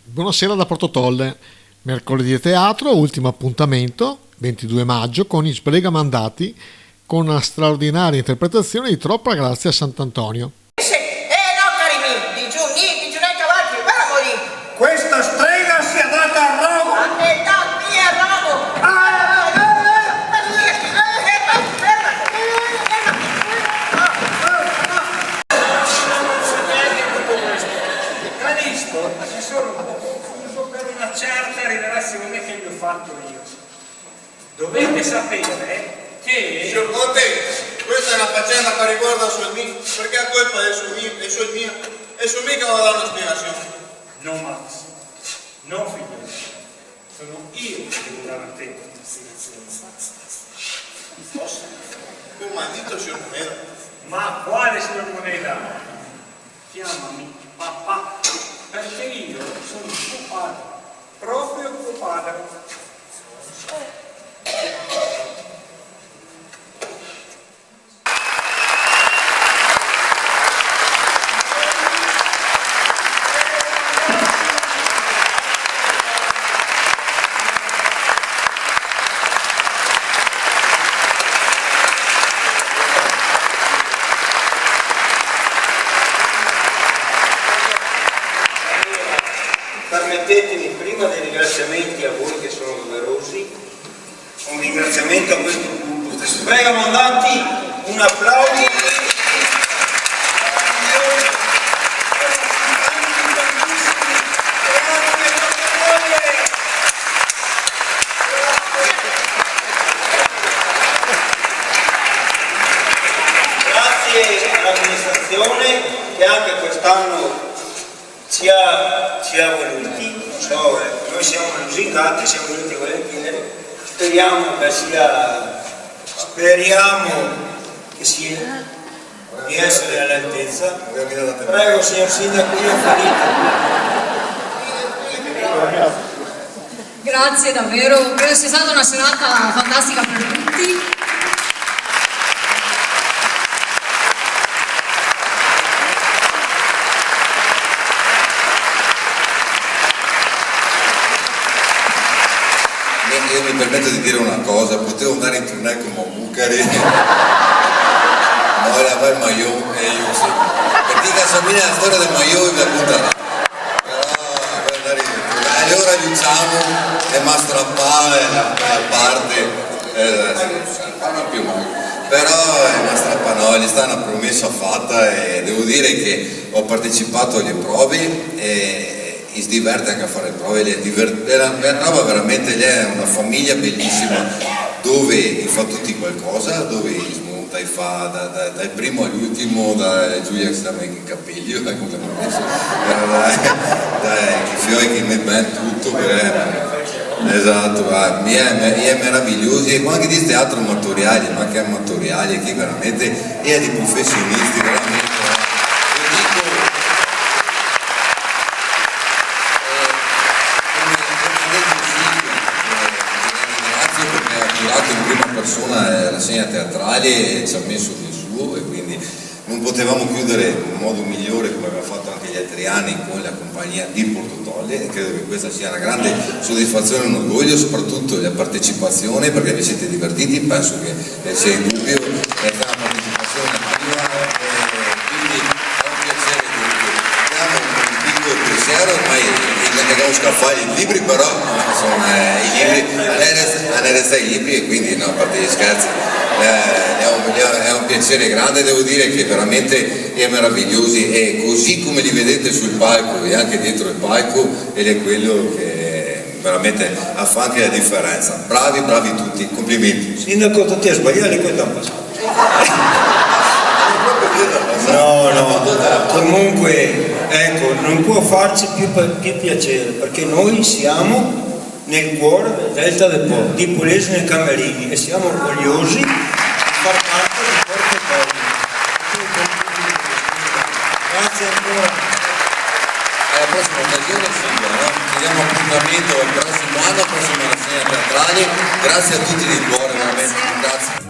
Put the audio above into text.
Buonasera da Portotolle. Mercoledì a teatro, ultimo appuntamento, 22 maggio, con i Sbregamandati, con una straordinaria interpretazione di Troppa grazia a Sant'Antonio. No, cari miei, di giù, cavalli, guarda lì. Questa strega si è data a Ramo! A me da mia Ramo! Calisto si sono confuso per una certa rivelazione che gli ho fatto io. Dovete sapere che... Signor Conte, questa è una faccenda che riguarda sul mio, perché la colpa è sul mio, e sul mio che non dà una spiegazione. No, Max, no, figlio, sono io che devo dare a te una spiegazione. Come ha detto signor Moneda? Ma quale signor Moneda? Chiamami papà, perché io sono tuo padre, proprio tuo padre. Permettetemi, prima dei ringraziamenti a voi che sono doverosi, un ringraziamento a questo pubblico. Sbregamandanti, un applauso. Grazie all'amministrazione che anche quest'anno ci ha voluti, non so, noi siamo lusingati, siamo venuti volentieri, speriamo che sia di essere all'altezza. Prego signor Sindaco, io ho finito. Grazie davvero, credo sia stata una serata fantastica per tutti. Io mi permetto di dire una cosa, potevo andare in tournée come Bucari, no, era il maillot e io sì. Perché Casamina la storia del maillot mi appunterà. Però per andare in tournée, allora diciamo è ma strappare la parte, non più mai. Però è una strappanoglia, sta una promessa fatta e devo dire che ho partecipato alle prove e si diverte anche a fare prove, è una roba veramente, lei è una famiglia bellissima dove fa tutti qualcosa, dove smonta e fa dal primo all'ultimo, da Giulia che sta mettendo i capelli, dai fiori che mette ben tutto, esatto, è meraviglioso e anche di teatro amatoriale, ma anche amatoriale, che veramente è di professionisti, veramente. In prima persona la segna teatrale e ci ha messo del suo e quindi non potevamo chiudere in modo migliore come abbiamo fatto anche gli altri anni con la compagnia di Portotolle e credo che questa sia una grande soddisfazione e un orgoglio, soprattutto la partecipazione, perché vi siete divertiti, penso che sia in dubbio, è stata una partecipazione attiva quindi è un piacere diamo un piccolo pensiero, ormai abbiamo scaffato i libri, però insomma i libri hanno restato i libri e quindi no, a parte gli scherzi è un piacere grande, devo dire che veramente è meraviglioso e così come li vedete sul palco e anche dietro il palco ed è quello che veramente fa anche la differenza. Bravi tutti, complimenti. Sindaco, ti hai sbagliato questo è passato. No, comunque ecco, non può farci più piacere perché noi siamo nel cuore del Delta del Po, di Polese nel Camerini e siamo orgogliosi di far parte di Portotolle. Grazie ancora. Alla prossima occasione Silvia, no? Ci diamo appuntamento al prossimo anno, prossima rassegna teatrale. Grazie a tutti di cuore, veramente. Grazie.